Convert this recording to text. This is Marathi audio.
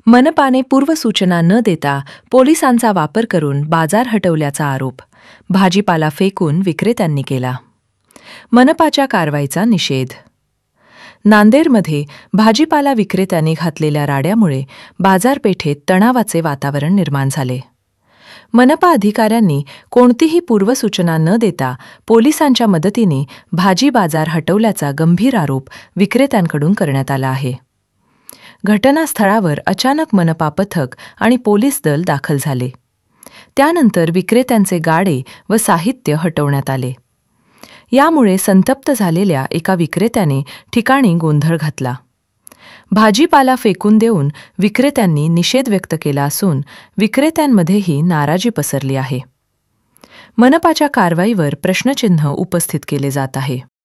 मनपाने पूर्वसूचना न देता पोलिसांचा वापर करून बाजार हटवल्याचा आरोप भाजीपाला फेकून विक्रेत्यांनी केला. मनपाच्या कारवाईचा निषेध. नांदेडमध्ये भाजीपाला विक्रेत्यांनी घातलेल्या राड्यामुळे बाजारपेठेत तणावाचे वातावरण निर्माण झाले. मनपा अधिकाऱ्यांनी कोणतीही पूर्वसूचना न देता पोलिसांच्या मदतीने भाजी बाजार हटवल्याचा गंभीर आरोप विक्रेत्यांकडून करण्यात आला आहे. घटनास्थळावर अचानक मनपा पथक आणि पोलीस दल दाखल झाले. त्यानंतर विक्रेत्यांचे गाडे व साहित्य हटवण्यात आले. यामुळे संतप्त झालेल्या एका विक्रेत्याने ठिकाणी गोंधळ घातला. भाजीपाला फेकून देऊन विक्रेत्यांनी निषेध व्यक्त केला असून विक्रेत्यांमध्येही नाराजी पसरली आहे. मनपाच्या कारवाईवर प्रश्नचिन्ह उपस्थित केले जात आहे.